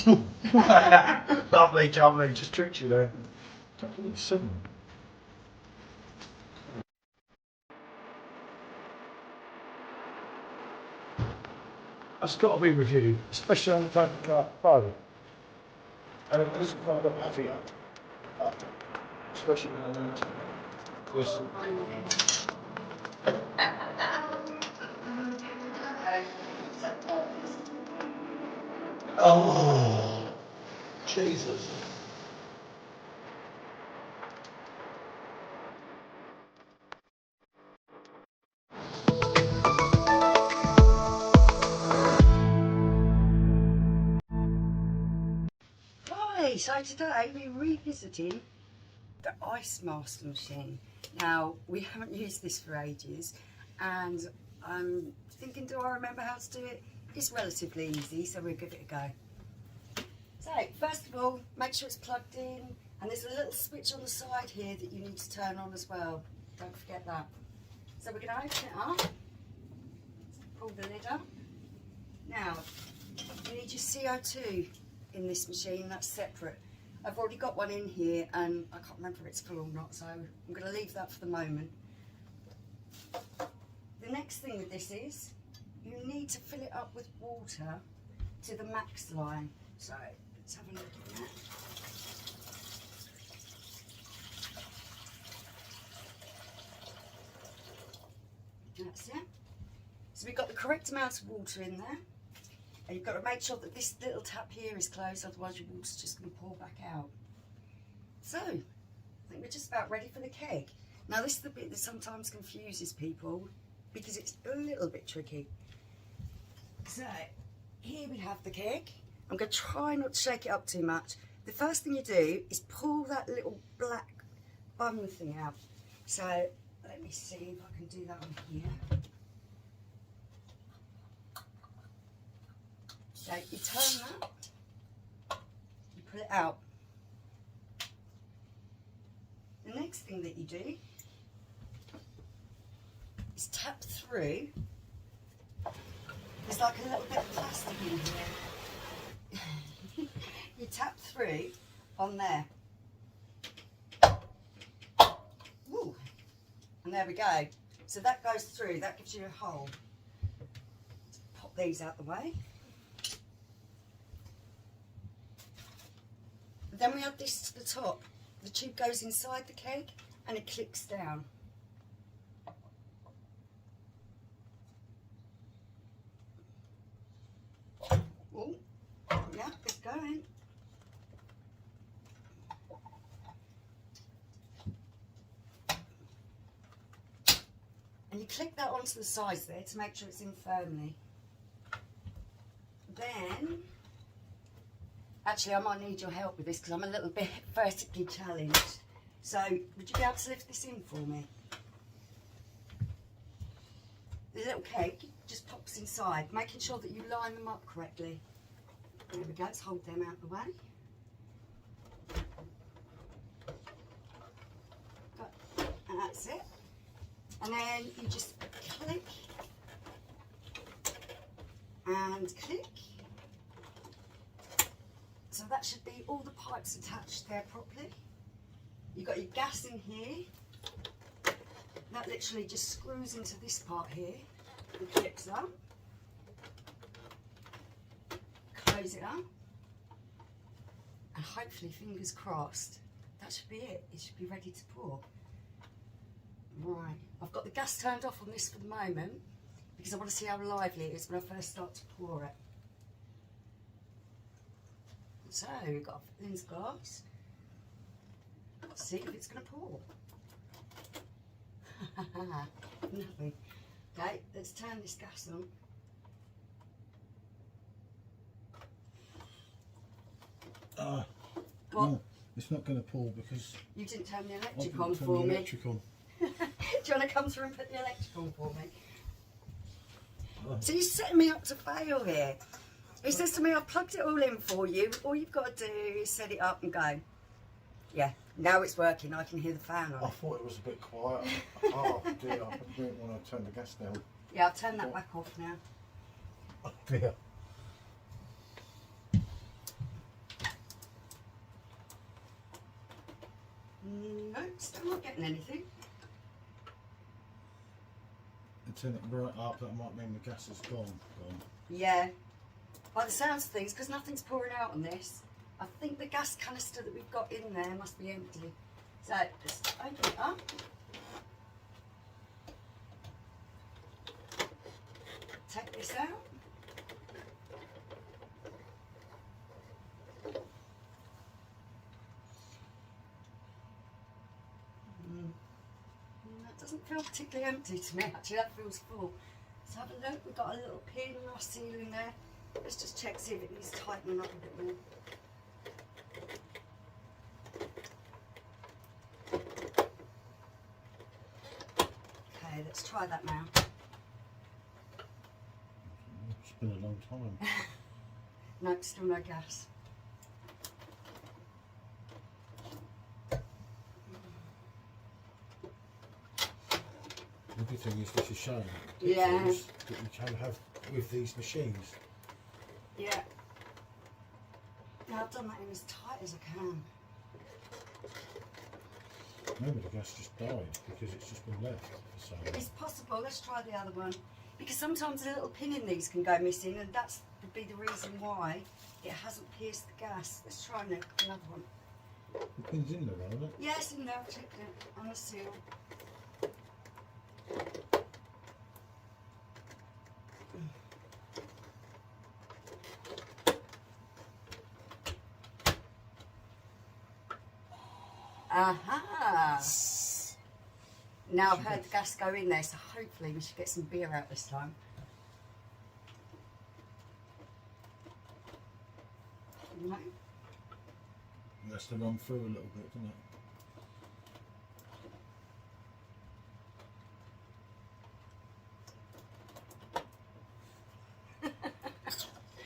Lovely, jubbly, just tricked you there. Seven. That's got to be reviewed, especially on the phone phone. And it was kind of heavy, especially when I learned this. Oh, Jesus. Hi, so today we're revisiting the Ice Master machine. Now, we haven't used this for ages, and I'm thinking, do I remember how to do it? It's relatively easy, so we'll give it a go. So, first of all, make sure it's plugged in, and there's a little switch on the side here that you need to turn on as well. Don't forget that. So we're going to open it up, pull the lid up. Now, you need your CO2 in this machine, that's separate. I've already got one in here and I can't remember if it's full or not, so I'm going to leave that for the moment. The next thing with this is you need to fill it up with water to the max line. So let's have a look at that. That's it. So we've got the correct amount of water in there. And you've got to make sure that this little tap here is closed, otherwise your water's just going to pour back out. So, I think we're just about ready for the keg. Now this is the bit that sometimes confuses people because it's a little bit tricky. So, here we have the keg. I'm going to try not to shake it up too much. The first thing you do is pull that little black bung thing out. So, let me see if I can do that on here. So you turn that, you pull it out. The next thing that you do is tap through. There's like a little bit of plastic in here. You tap through on there. Ooh. And there we go. So that goes through, that gives you a hole. Pop these out the way. Then we add this to the top. The tube goes inside the keg and it clicks down. Oh, yeah, it's going. And you click that onto the sides there to make sure it's in firmly. Then, actually, I might need your help with this because I'm a little bit vertically challenged. So, would you be able to lift this in for me? The little keg just pops inside, making sure that you line them up correctly. There we go, let's hold them out the way. And that's it. And then you just click and click. So that should be all the pipes attached there properly. You've got your gas in here. That literally just screws into this part here and clips up. Close it up. And hopefully, fingers crossed, that should be it. It should be ready to pour. Right, I've got the gas turned off on this for the moment because I want to see how lively it is when I first start to pour it. So we've got a lens glass. Let's see if it's going to pour. Nothing. Okay, let's turn this gas on. What? No, it's not going to pour because You didn't turn the electric on for me. Do you want to come through and put the electric on for me? So you're setting me up to fail here. He says to me, I've plugged it all in for you. All you've got to do is set it up and go. Yeah, now it's working. I can hear the fan on I it. thought it was a bit quiet. Oh dear, I didn't want to turn the gas down. Yeah, I'll turn that back off now. Oh dear. No, still not getting anything. And turn it right up, that might mean the gas is gone. Yeah. By the sounds of things, because nothing's pouring out on this, I think the gas canister that we've got in there must be empty. So let's open it up. Take this out. That doesn't feel particularly empty to me, actually. That feels full. Let's have a look. We've got a little pin on our ceiling there. Let's just check, see if it needs tightening up a bit more. Okay, let's try that now. It's been a long time. No, still no gas. The good thing is this is showing Yeah. that you can have with these machines. Yeah. Now I've done that in as tight as I can. Maybe the gas just died because it's just been left for so long. It's possible. Let's try the other one. Because sometimes a little pin in these can go missing, and that's would be the reason why it hasn't pierced the gas. Let's try another one. The pin's in there, isn't it? Yes, in there. I've checked it on the seal. Aha! Now I've heard the gas go in there, so hopefully we should get some beer out this time. No? It has to run through a little bit, doesn't it?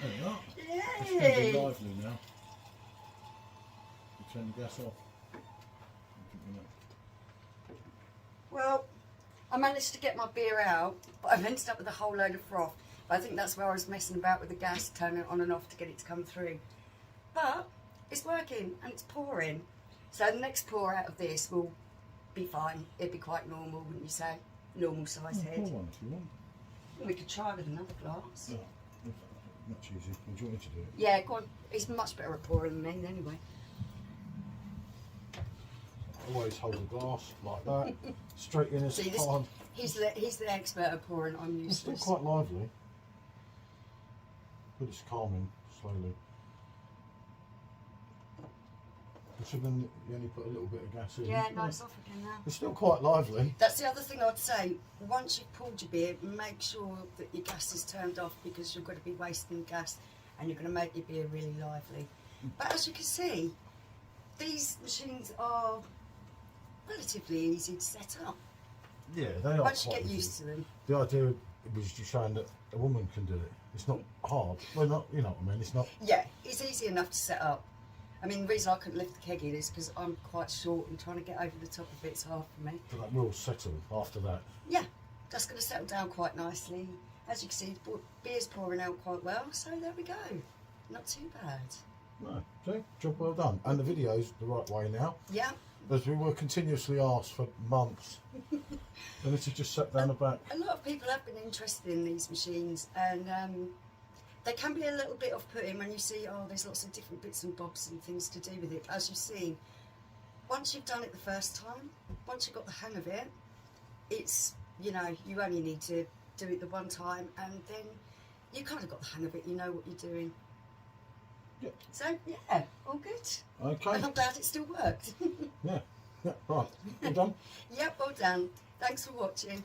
There we are. It's going to be lively now. You turn the gas off. Well, I managed to get my beer out, but I've ended up with a whole load of froth. But I think that's where I was messing about with the gas, turning it on and off to get it to come through. But it's working and it's pouring. So the next pour out of this will be fine. It'd be quite normal, wouldn't you say? Normal size head. Pour one if you want. We could try with another glass. Yeah, much easier. Would you want me to do it? Yeah, go on. He's much better at pouring than me anyway. Always hold the glass like that, straight in as See, this, hard. he's the expert at pouring. I'm It's still useless. quite lively, but it's calming slowly. Considering you only put a little bit of gas in. Yeah, no, it's off again now. It's still quite lively. That's the other thing I'd say. Once you've poured your beer, make sure that your gas is turned off, because you're going to be wasting gas and you're going to make your beer really lively. But as you can see, these machines are relatively easy to set up. Yeah, they are. Once you quite get easy. used to them. The idea was just showing that a woman can do it. It's not hard. Well, not, you know what I mean. It's not. Yeah, it's easy enough to set up. I mean, the reason I couldn't lift the keg in is because I'm quite short and trying to get over the top of it's hard for me. But that will settle after that. Yeah, that's going to settle down quite nicely. As you can see, the beer's pouring out quite well, so there we go. Not too bad. No, see, job well done. And the video's the right way now. Yeah. As we were continuously asked for months. And this is just sat down the back. A lot of people have been interested in these machines, and they can be a little bit off-putting when you see, oh, there's lots of different bits and bobs and things to do with it. As you've seen, once you've done it the first time, once you've got the hang of it, it's, you know, you only need to do it the one time, and then you kind of got the hang of it, you know what you're doing. Yep. So, yeah, all good. Okay. And I'm glad it still worked. Yeah, right. Well done. Yep, well done. Thanks for watching.